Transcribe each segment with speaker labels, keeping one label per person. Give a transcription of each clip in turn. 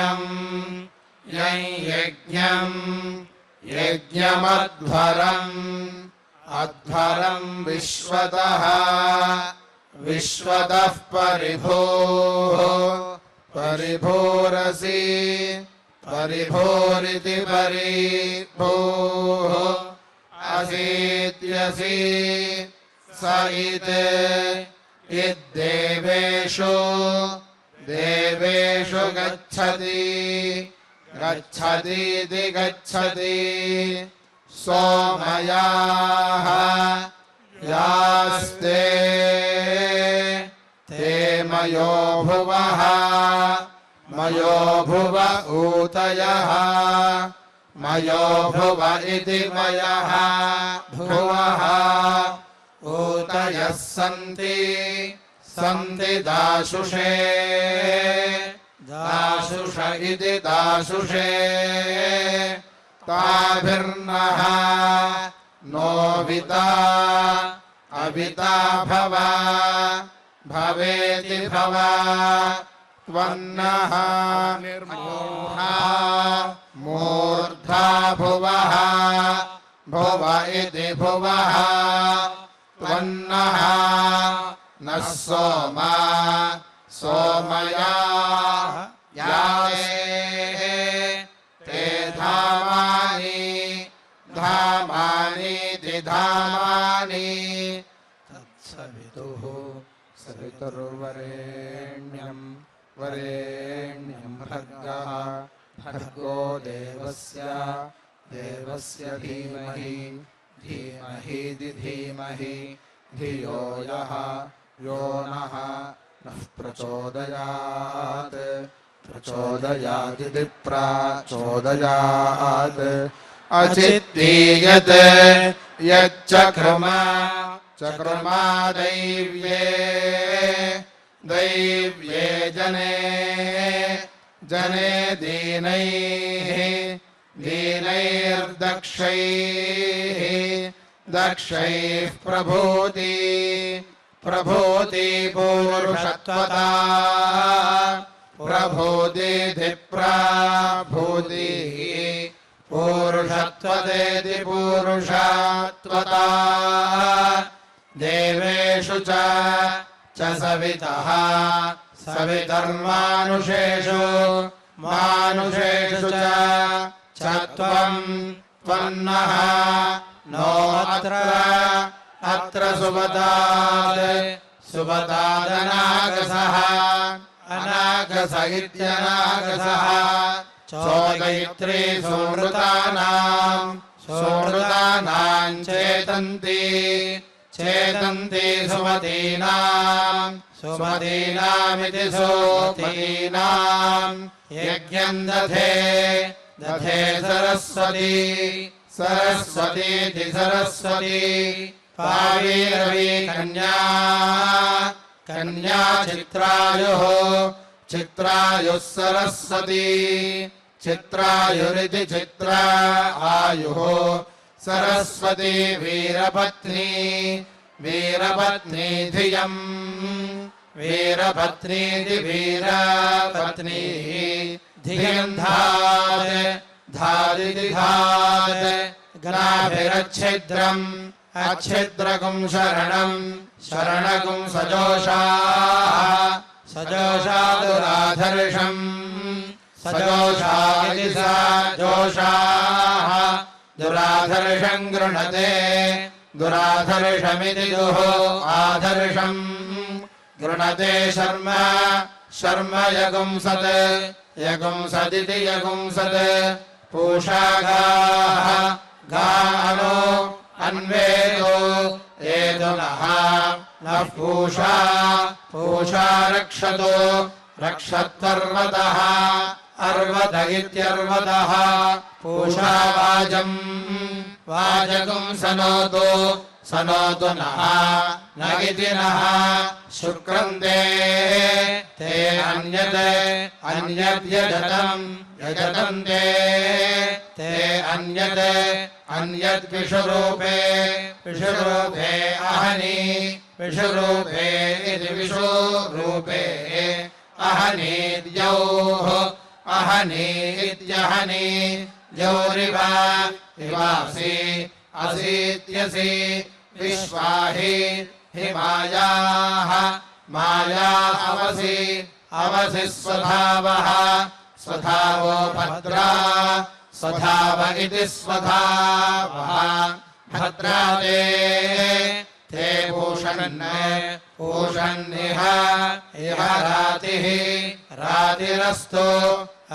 Speaker 1: यज्ञम् यं यज्ञम् यज्ञमध्वरम् अध्वरम् विश्वतः विश्वतः परिभोः परिभोरसि परिभोरिति परिभोः असीत्यसि स इद्देवेषु देवेषु गच्छति गच्छतीति गच्छति सोमयाः यास्ते ते मयो भुवः मयो भुव ऊतयः मयो भुव इति मयः भुवः ऊतयः सन्ति सन्ति दाशुषे दाशुष इति दाशुषे ताभिर्नः नोविता अविता भव भवेति भव त्वन्नः निर्मूढा मूर्धा भुवः भुव इति भुवः त्वन्नः नः सोमा सोमयाः यासे ते धामानि धामानीति धामानि तत्सवितुः सवितुर्वरेण्यं वरेण्यं भर्गः भर्गो देवस्य देवस्य धीमहि धीमहि धीमहि धियो यो नः प्रचोदयात् प्रचोदयादिति प्रचोदयात् अचित्तीयत् यच्चक्रमा चक्रमा दैव्ये दैव्ये जने जने दीनैः दीनैर्दक्षैः दक्षैः प्रभूति प्रभूति पूरुषत्वता प्रभूतिधि प्रभूतिः पूरुषत्वतेति पूरुषत्वता देवेषु च सवितः सवितर्मानुषेषु मानुषेषु च त्वन्नः नो अत्र सुबतादनागसः अनागस इत्यनागसः चोदयित्री सोमृतानां चेतन्ति चेतन्ति सुमतीनामिति सोमतीनां यज्ञं दधे दधे सरस्वती सरस्वतीति सरस्वती पावीरवी कन्या कन्या चित्रायुः चित्रायुः सरस्वती चित्रायुरिति चित्रा आयुः सरस्वती वीरपत्नी वीरपत्नी धियम् वीरपत्नीति वीरपत्नी धियम् धादिति धात् ग्नाभिरच्छिद्रम् अच्छिद्रकुं शरणकुं सजोषा दुराधर्षम् सजोषा इति सजोषाः दुराधर्षम् गृणते दुराधर्षमिति दुः आधर्षम् गृणते शर्म शर्म यगुंसदिति यगुंसत् पूषा गाः गानो अन्वेदो एदो नः पूषा पूषा रक्षतो रक्षत्वर्वतः अर्वत इत्यर्वतः पूषा वाजम् वाजगुं सनोतु नः न इति नः शुक्रम् ते अन्यद्यजतम् यजतम् ते अन्यद् विषुरूपे अहनि विषुरूपे इति विषुरूपे अहनि द्यौः अहनीत्यहनि जौरिव इवासि असीत्यसि विश्वाहि हिमायाः माया अवसि अवसि स्वधावः स्वधावो भद्रा स्वधाव इति स्वधावः भद्रा ते पूषन्निह इह रातिः रातिरस्तु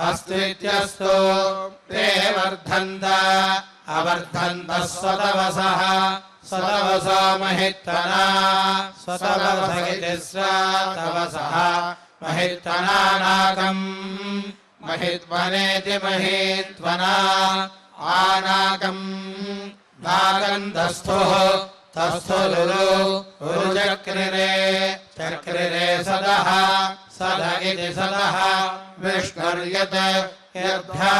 Speaker 1: अस्त्वित्यस्तु ते वर्धन्त अवर्धन्तः स्वतवसः स्वतवसो महित्वना स्वतवस इति स्वतवसः महित्वनानाकम् महित्वनेति महित्वना आनाकम् नागन्धस्थुः तस्थुलुलु उरुचक्रिरे चक्रिरे सदः सद इति सदः विष्णुर्यत् यद्धा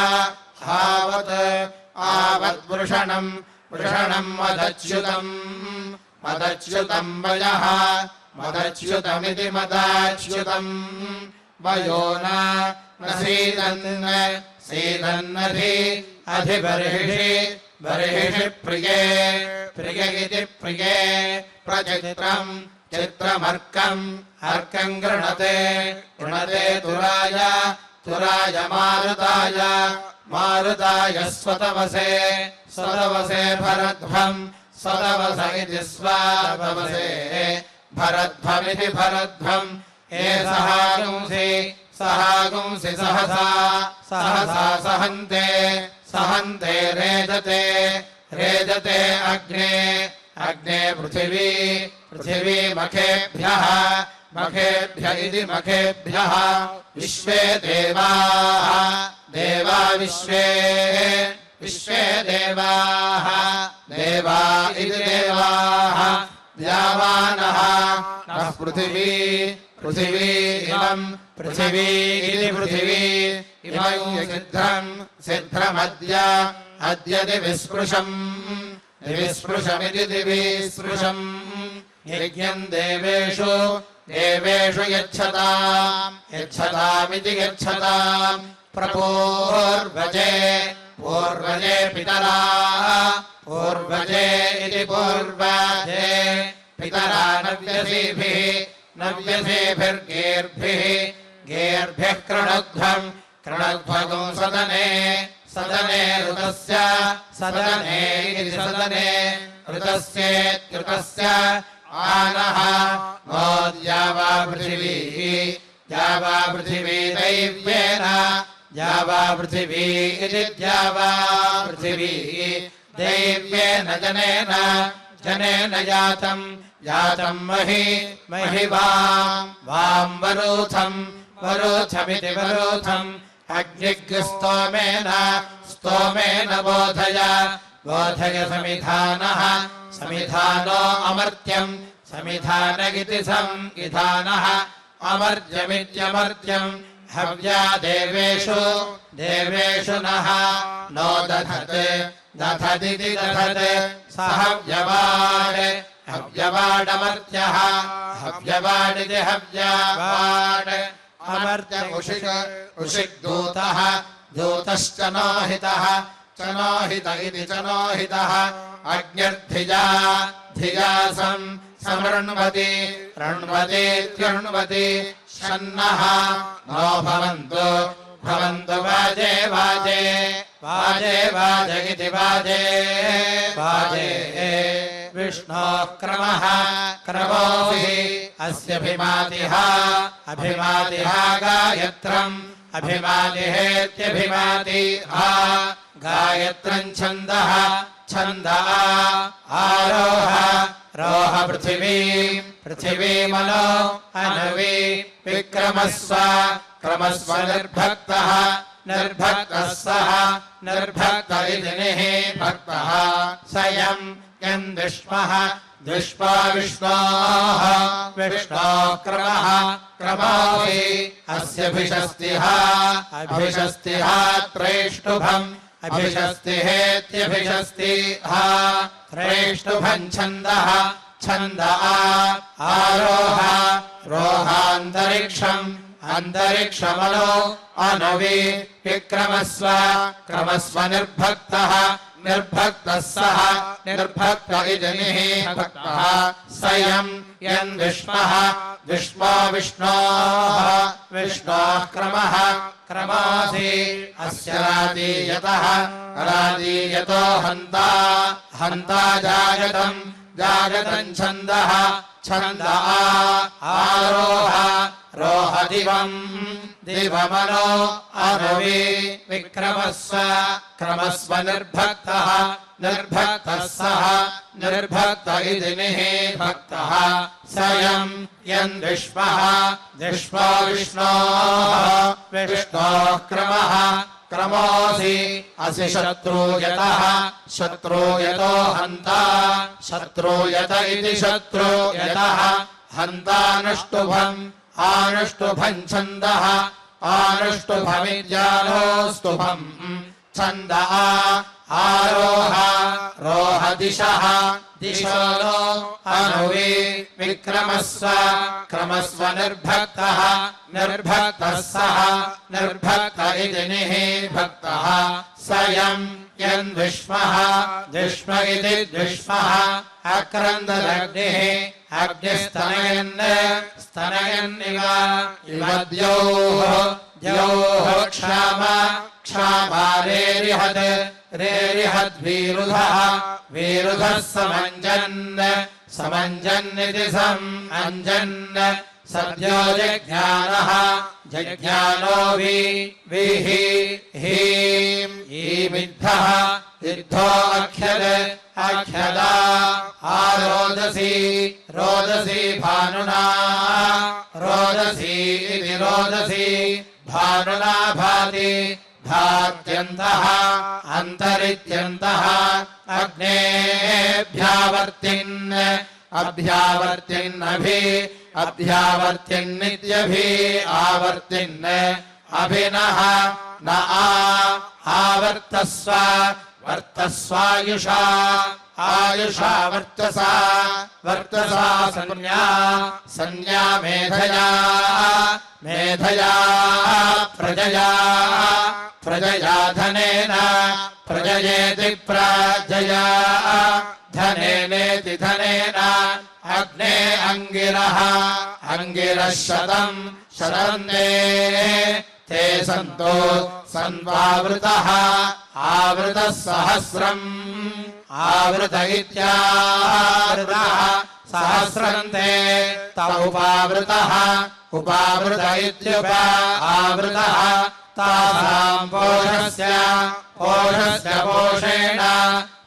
Speaker 1: हावत् आवद्वृषणम् वृषणम् मदच्युतम् मदच्युतम् वयः मदच्युतमिति मदाच्युतम् वयो न सीदन् सीदन्नधि अधिबर्हिषि बर्हिषि प्रिये प्रिय इति प्रिये प्रचित्रम् चित्रमर्कम् अर्कम् गृणते गृणते तुराय तुराय मारुताय मारुताय स्वतवसे स्वतवसे भरध्वम् स्वतवस इति स्वतवसे भरध्वमिति भरध्वम् सहागुंसि सहागुंसि सहसा सहसा सहन्ते सहन्ते रेजते रेजते अग्ने अग्ने पृथिवी पृथिवी मखेभ्यः मखेभ्य इति मखेभ्यः विश्वे देवाः देवा विश्वे विश्वे देवाः देवा इति देवाः द्यावानः नः पृथिवी पृथिवी इमम् पृथिवी इति पृथिवी इमम् सिद्धम् सिद्धमद्य अद्य दिविस्पृशम् दिविस्पृशमिति दिविस्पृशम् यज्ञम् देवेषु देवेषु यच्छताम् यच्छतामिति यच्छताम् प्रपूर्वजे पूर्वजे पितरा पूर्वजे इति पूर्वजे पितरा नव्यसीभिः नव्यसेभिर्गेर्भिः गेर्भिः कृणध्वम् कृणध्वगुम् सदने सदने ऋतस्य सदने इति सदने ऋतस्येत्युतस्य आनः नो द्यावा पृथिवी द्यावा पृथिवी दैव्येन द्यावा पृथिवी इति द्यावा पृथिवी दैव्येन जनेन जनेन जातम् जातम् महि महि वाम् वरूथम् वरूथमिति वरूथम् अग्निग्स्तोमेन स्तोमेन बोधय बोधय समिधानः समिधानो अमर्त्यम् समिधान इति संविधानः अमर्त्यमित्यमर्त्यम् हव्या देवेषु देवेषु नः नो दधत् दधदिति दधत् स हव्यवाड् हव्यवाडमर्त्यः हव्यवाडिति हव्यवाड् अमर्त्यमुषिक उषिग्दूतः दूतश्च नोहितः च नोहित इति च नोहितः अग्निर्धिजा धिजा समृण्वति ऋण्वतीत्यृण्वति शन्नः नो भवन्तु भवन्तु वाजे वाजे वाजे वाज इति वाजे वाजे विष्णोः क्रमः क्रमोऽपि अस्यभिमातिः अभिमातिः गायत्रम् अभिमातिहेत्यभिमातिः गायत्रम् छन्दः छन्द आरोह रोह पृथिवी पृथिवीमनो अनवि विक्रमस्व क्रमस्व निर्भक्तः निर्भक्तः सः निर्भक्त इति निः भक्तः स्वयम् यम् विष्मः द्विष्पा विष्णोः विष्णोः क्रमः क्रमोऽपि अस्यभिषस्तिः अभिषस्तिः त्रैष्टुभम् अभिषस्तिहेत्यभिषस्तिः त्रैष्टुभम् छन्दः छन्द आरोह रोहान्तरिक्षम् अन्तरिक्षमनो अनवि विक्रमस्व क्रमस्व निर्भक्तः निर्भक्तः सः निर्भक्त इति भक्तः स्वयं यन्विष्मः विष्मो विष्णोः विष्णोः क्रमः क्रमासि अस्य रादीयतः रादीयतो हन्ता हन्ता जायतम् जायतम् छन्दः छन्द आरोह रोह दिवम् दिवमनो अनवि विक्रमस्व क्रमस्व निर्भक्तः निर्भक्तः सः निर्भक्त इति भक्तः स्वयं यन्विष्मः विष्मो विष्णोः विष्णोः क्रमः क्रमोऽसि असि शत्रूयतः शत्रूयतो हन्ता शत्रूयत इति शत्रूयतः हन्तानुष्टुभम् आनुष्टुभम् छन्दः आनुष्टुभमिद्यानोस्तुभम् छन्द आरोह रोह दिशः दिशो नो अनवि विक्रमस्व क्रमस्व निर्भक्तः निर्भक्तः सः निर्भक्त इति भक्तः स्वयं यन्विष्मः विष्म इति द्विष्मः अक्रन्ददग्निः अग्निस्तनयन् स्तनयन्निव इव द्योः क्षाम क्षामा रेरिहत् रेरिहद्वीरुधः वीरुधः समञ्जन् समञ्जन्निति समञ्जन् सद्यो जज्ञानः जज्ञानो वीहीम् ईमिद्धः इद्धो अख्यद अख्यदा आरोदसी रोदसी भानुना रोदसी इति रोदसी भानुना भाति भात्यन्तः अन्तरित्यन्तः अग्नेभ्यावर्तिन् अभ्यावर्तिन्नभि अभ्यावर्तिन्नित्यभि आवर्तिन् अभिनः न आवर्तस्व वर्तस्वायुषा आयुषा वर्तसा वर्तसा संज्ञा संज्ञा मेधया मेधया प्रजया प्रजया धनेन प्रजयेति प्रजया धनेनेति धनेन अग्ने अंगिरः अंगिरः शतम् शरन्ते ते सन्तो सन्वावृतः आवृतः सहस्रम् आवृत इत्यावृतः सहस्रन्ते तौपावृतः उपावृत इत्युपावृतः तासाम् पोषस्य पोषस्य पोषेण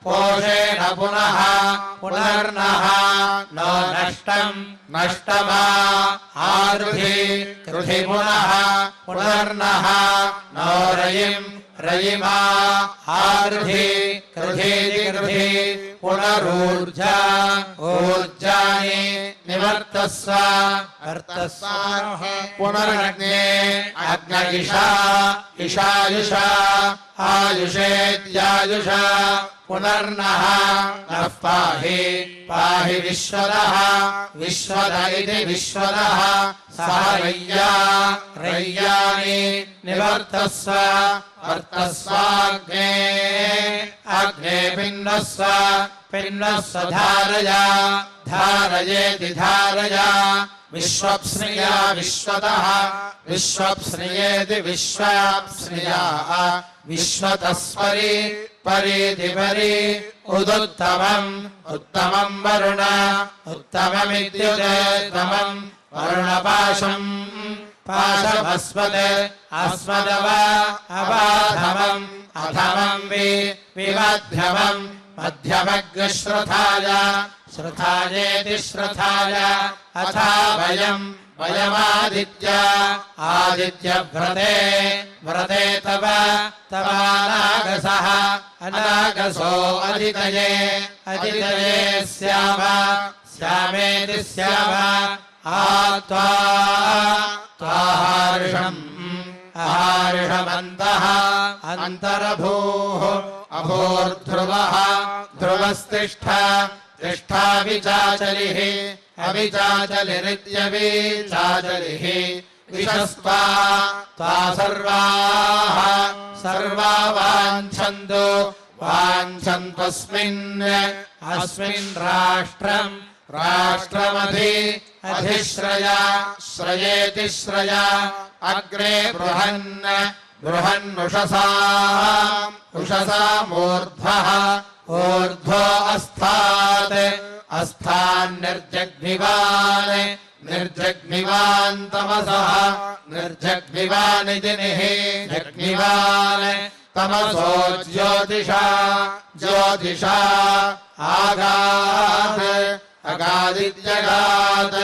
Speaker 1: पोषेण पुनः पुनर्नः नो नष्टम् नष्टमा आरुधि कृधि पुनः पुनर्नः नो रयिम् रयिमा आरुधि कृधीति कृधि पुनरूर्जा ऊर्जानि निवर्तस्व वर्तस्व पुनरग्ने अग्नयिषा इषायुषा आयुषेत्यायुषा पुनर्नः नः पाहि पाहि विश्वदः विश्वद इति विश्वदः सह रय्या रय्यानि निवर्तस्व वर्तस्वाग्ने अग्ने पिन्नस्व पिन्नस्व धारया धारयेति धारया विश्वप्स्रिया विश्वतः विश्वप्स्रियेति विश्वाप्स्रिया विश्वतस्परि परीति परि उदुत्तमम् उत्तमम् वरुण उत्तममित्युत्तमम् वरुणपाशम् पाशमस्मद् अस्मदव अवाधमम् अधमम् विमध्यमम् मध्यमग्श्रुथाय श्रुथायेति श्रुथाय अथा वयम् वयमादित्य आदित्यव्रते व्रते तव तवानागसः अनागसो अदितये अदितये स्याम स्यामेति स्याम आत्वा त्वाहार्षम् अहार्षमन्तः अन्तरभूः अभूर्ध्रुवः ध्रुवस्तिष्ठ तिष्ठाविचाचलिः अविचाचलिरित्यविचाचलिः विशस्त्वा त्वा सर्वाः सर्वा वाञ्छन्तु वाञ्छन्त्वस्मिन् अस्मिन् राष्ट्रम् राष्ट्रमधि अधिश्रया श्रयेति श्रया अग्रे बृहन् बृहन्नुषसा उषसामूर्ध्वः ऊर्ध्वो अस्तात् अस्तान्निर्जग्निवान् निर्जग्निवान् तमसः निर्जग्निवानिति जग्निवान् तमसो ज्योतिषा ज्योतिषा आगात् अगादित्यगात्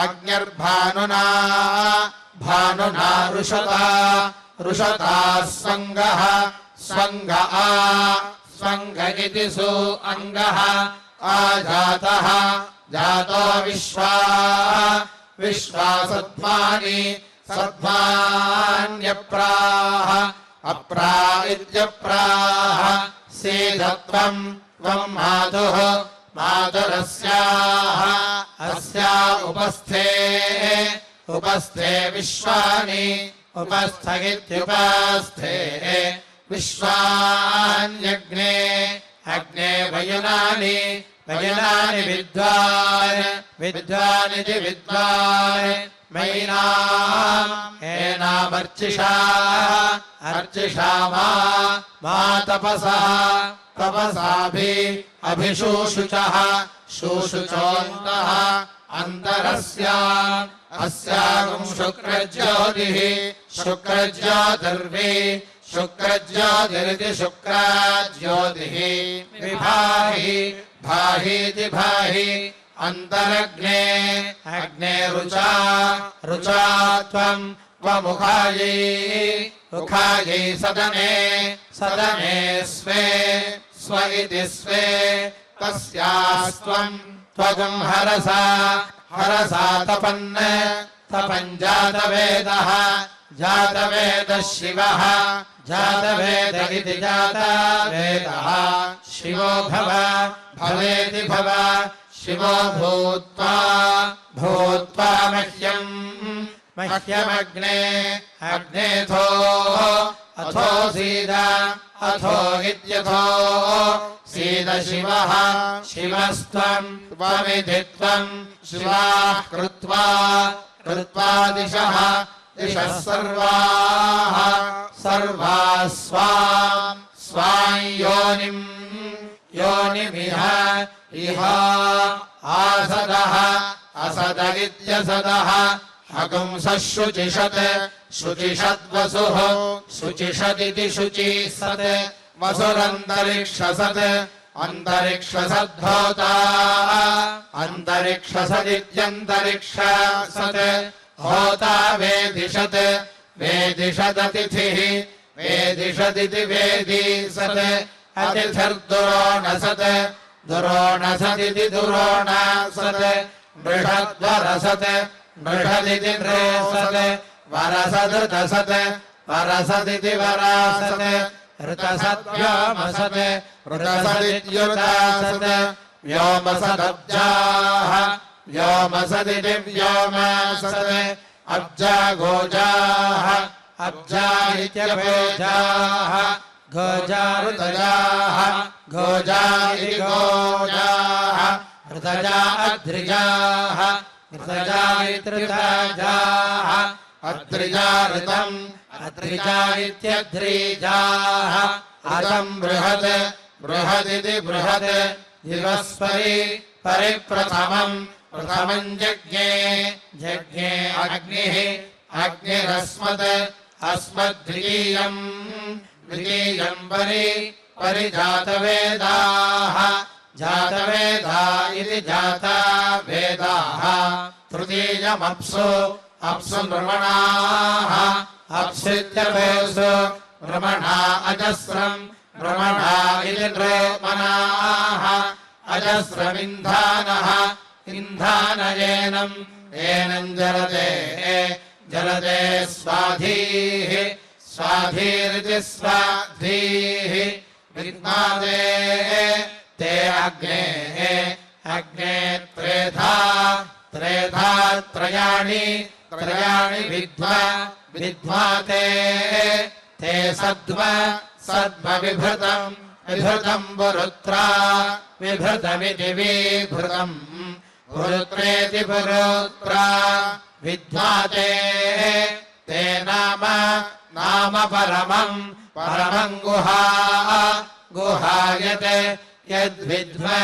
Speaker 1: अग्निर्भानुना भानुना रुषता रुषता स्वङ्गः स्वङ्ग आ स्वङ्ग इति सु अङ्गः आजातः जातो विश्वा विश्वा सत्त्वानि सत्त्वान्यप्राः अप्रा इत्यप्राः सीदत्वम् त्वम् मातुः मातुरस्याः अस्या उपस्थे उपस्थे विश्वानि उपस्थ इत्युपस्थे विश्वान्यग्ने अग्ने वयुनानि वयुनानि विद्वान् विद्वानिति विद्वान् मैनाम् एनामर्चिषा अर्चिषा मा तपसः तपसाभि अभिशूषुचः शूषुचोऽन्तः अन्तरस्या अस्यागुं शुक्रज्योतिः शुक्रज्योतिर्वि शुक्रज्योतिरिति शुक्रज्योतिः विभाहि भाहीति भाहि अन्तरग्ने अग्ने रुचा रुचा त्वम् त्वमुखायै मुखायै सदने सदने स्वे स्व इति स्वे तस्यास्त्वम् त्वगुं हरसा हरसा तपन् तपन् जातवेदः जातवेदः शिवः जातवेद इति जातवेदः शिवो भव भवेति भव शिवो भूत्वा भूत्वा मह्यम् मह्यमग्ने अग्नेथो अथो सीद अथो इत्यथो सीद शिवः शिवस्त्वम् त्वमिति त्वम् शिवाः कृत्वा कृत्वा दिशः दिशः सर्वाः सर्वाः स्वाम् स्वां योनिम् योनिमिह इह आसदः असद इत्यसदः अगुंसः शुचिषत् शुचिषद्वसुः शुचिषदिति शुचिसत् वसुरन्तरिक्षसत् अन्तरिक्षसद्धोता अन्तरिक्षसदित्यन्तरिक्षसत् होता वेदिषत् वेदिषदतिथिः वेदिषदिति वेदिसत् अतिथिर्दुरोणसत् दुरोणसदिति दुरोणसत् मृषद्वरसत् मृषदिति नृसत् वरसदृतसत् वरसदिति वरासत् ऋतसद्व्योमसत् ऋतसदित्युतासत् व्योमसदब्जाः व्योमसदिति व्योमसत् अब्जा गोजाः अब्जा इत्यभोजाः गोजा ऋतजाः गोजा इति गोजाः ऋतजा अद्रिजाः ऋतजा इति ऋतजाः अद्रिजा ऋतम् अद्रिजा इत्यद्रिजाः अदम् बृहत् बृहदिति बृहत् दिवस्परि परिप्रथमम् प्रथमम् जज्ञे जज्ञे अग्निः अग्निरस्मत् अस्मद्द्वितीयम् द्वितीयम् परिजातवेदाः जातवेदा इति जातवेदाः तृतीयमप्सु अप्सु नृमणाः अप्सित्यभेषु नृमणा अजस्रम् नृमणा इति नृमणाः अजस्रमिन्धानः इन्धानयेनम् एनम् जलते जलते स्वाधीः स्वाधीरिति स्वाधीः विद्मादे ते अग्ने अग्ने त्रेधा त्रेधा त्रयाणि त्रयाणि विद्वा विद्वा ते सद्म विभृतम् पुरुत्रा विभृतमिति विभृतम् पुरुत्रेति पुरुत्रा विद्वा ते नाम परमम् गुहायत् यद्विद्वा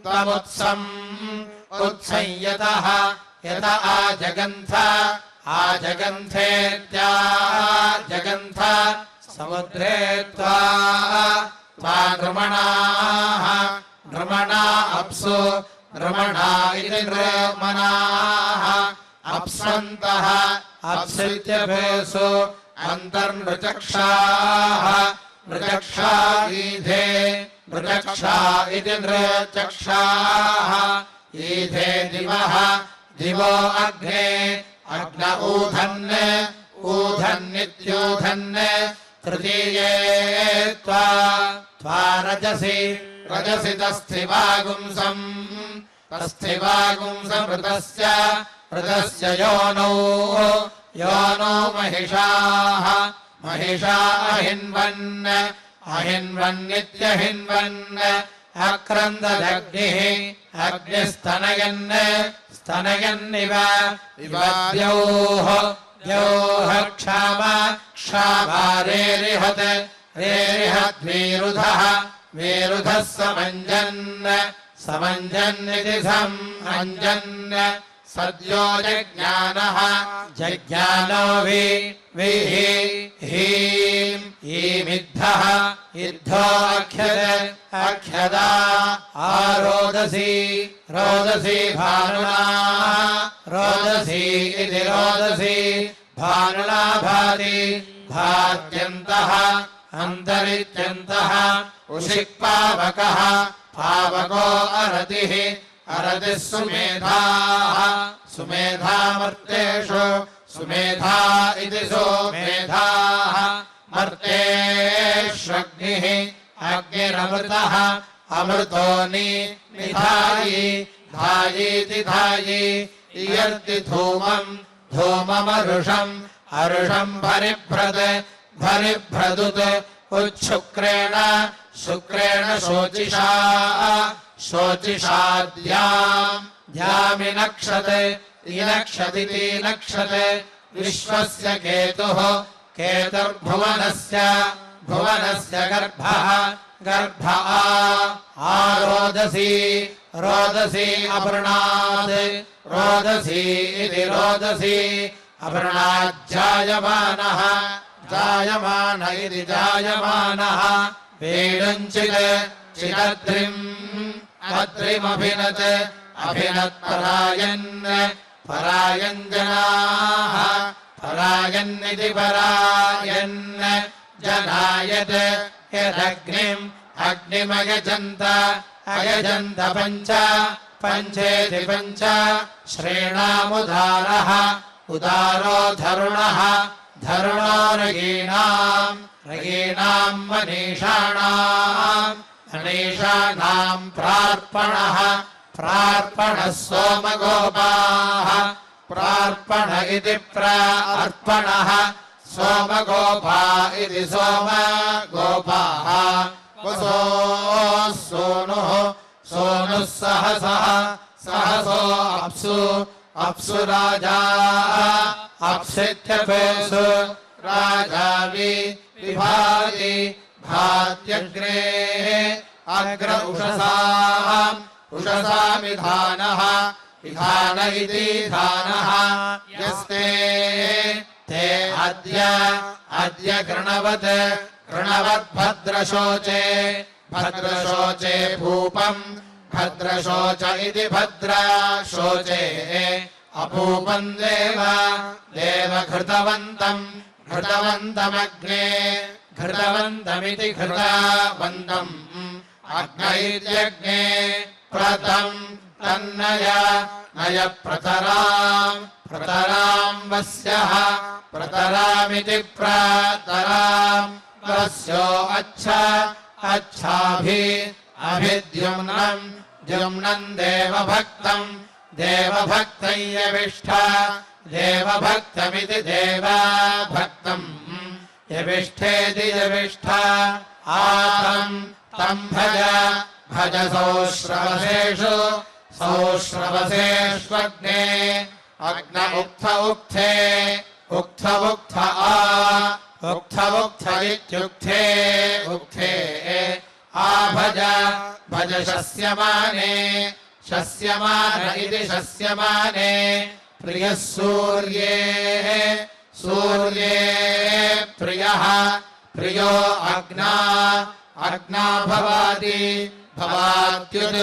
Speaker 1: तमुत्संयतः यत आजगन्थेत्याजगन्थ समुद्रे त्वा नृमणा अप्सु नृमणा इति नृमणाः अप्सन्तः अप्सित्यभेषु अन्तर्नृचक्षाः नृचक्षा ईधे नृचक्षा इति नृचक्षाः ईधे दिवो अग्ने अग्न ऊधन्नित्यूधन् तृतीये त्वा रजसि तस्थिवागुंसमृतस्य योनो महिषा अहिन्वन्नित्यहिन्वन् अक्रन्ददग्निः स्तनयन्निव द्यौः क्षामारेरिहद्वीरुधः समञ्जन्निति समञ्जन् सद्यो जज्ञानो ईमिद्धः इद्धो अख्यदा आरोदसी भानुना रोदसी इति रोदसी भानुना भात्यन्तः अन्तरित्यन्तः उषिक्पावकः पावको अरतिः सुमेधामर्तेषु सुमेधा इति सोमेधाः मर्तेष्वग्निः अग्निरमृतः अमृतो धायीति धायी इयर्ति धूममरुषम् भरिभ्रदुत् शुक्रेण शोचिषाद्यामिनक्षते इनक्षदिति नक्षते विश्वस्य केतुः केतुर्भुवनस्य गर्भ आरोदसी अपर्णात् रोदसी इति रोदसी अपर्णाज्जायमानः जायमान इति जायमानः परायञ्जनाः परायन्निति परायन् जनायत् अग्निमयजन्त पञ्चेति पञ्च श्रेणामुदारः उदारो धरुणः रगीणाम् मनीषाणाम् प्रार्पणः सोमगोपाः प्रार्पण इति प्रार्पणः सोमगोपा इति सोमगोपाः सोनुः सहसो अप्सु राजा अप्सित्यपेषु राजा विभाति भात्यग्रे अग्र उषसामिधानः विधान इति धानः यस्ते ते अद्य कृणवद्भद्रशोचे भूपम् भद्रशोच इति भद्रशोचे अपूपम् देव घृतवन्तमग्ने घृतवन्तमिति घृतवन्तम् अग्नैर्यज्ञे प्रतम् तन्नय प्रतराम् वस्यः प्रतरामिति प्रतराम् वस्यो अभिद्युम्नम् देवभक्तम् देवभक्तय्यविष्ठ देवभक्तमिति देवभक्तम् यविष्ठेति यविष्ठ आतं तं भज भज सौश्रवसेषु सौश्रवसेष्वग्ने अग्न उक्थ उक्थे उक्थ उक्थ आ उक्थ उक्थ इत्युक्थे उक्थे आ भज भज शस्यमाने शस्यमान इति शस्यमाने प्रियः सूर्ये सूर्ये प्रियः प्रियो अग्ना अग्ना भवाति भवात्युद्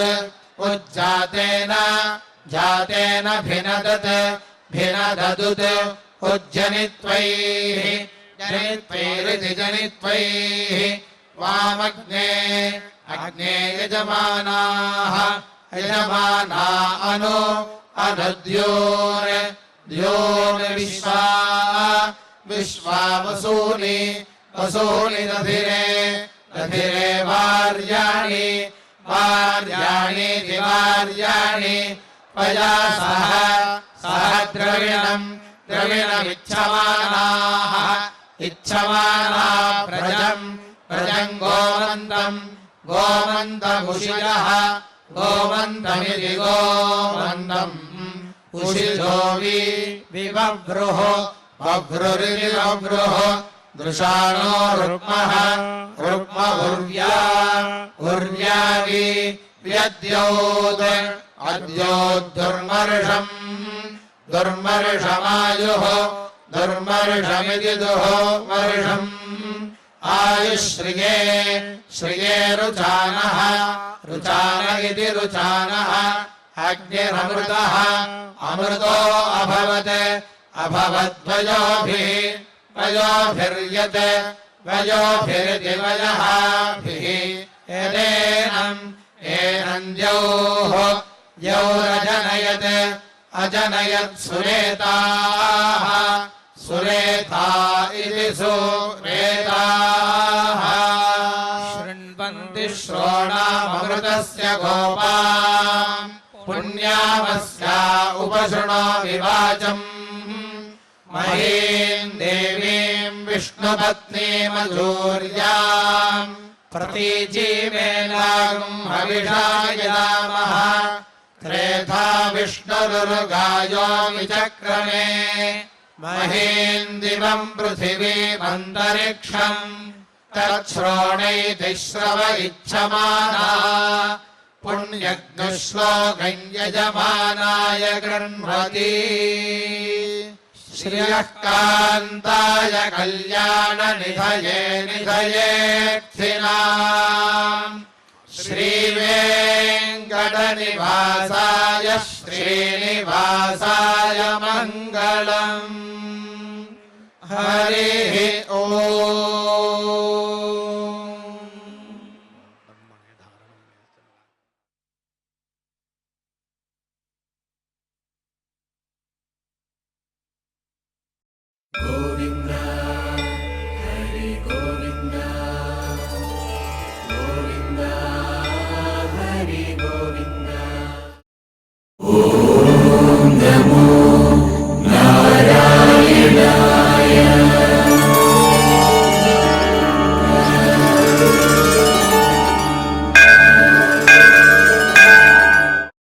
Speaker 1: उज्जातेन जातेन भिनदत् भिनददुत् उज्जनित्वैः जनित्वैरिति जनित्वैः वामग्ने अग्ने यजमानाः यजमाना अनु अनुद्योर् द्योर्विश्वा विश्वा वसूनि वसूनि दधिरे दधिरे वार्याणि वार्याणि दिवार्याणि पया सह सह द्रविणम् द्रविणमिच्छमानाः इच्छमाना प्रजम् प्रजम् गोमन्तम् गोमन्तमुषिजः गोमन्तमिति गोमन्तम् उषिजो विवव्रुः वव्रुरिति वव्रुः दृशानो रुक्मः रुक्म उर्व्या उर्व्या व्यद्योत् अद्योद्दुर्मर्षम् दुर्मर्षमायुः दुर्मर्षमिति दुर्मर्षम् आयुश्रिये श्रिये रुचानः रुचान इति रुचानः अग्निरमृतः अमृतो अभवत् अभवद्वयोभिः वयोभिर्यत् वयोभिरिति वयःभिः एनेनम् एनम् द्यौः द्यौरजनयत् अजनयत् सुरेताः सुरेता इति सुरेताः शृण्वन्ति श्रोणामृतस्य गोपाम् पुण्यामस्या उपशृणो विवाचम् महीम् देवीम् विष्णुपत्नीमधूर्याम् प्रतीजीवेनागुम् हविषा यदामः त्रेधा विष्णुरुगायो विचक्रमे महीम् दिवम् पृथिवीमन्तरिक्षम् तच्छ्रोणैति श्रव इच्छमाना पुण्यग्नुश्लोकम् यजमानाय गृह्णति श्रियः कान्ताय कल्याणनिधये निधयेऽर्थिनाम् श्रीवेङ्कटनिवासाय श्रीनिवासाय मङ्गलम् हरिः ॐ।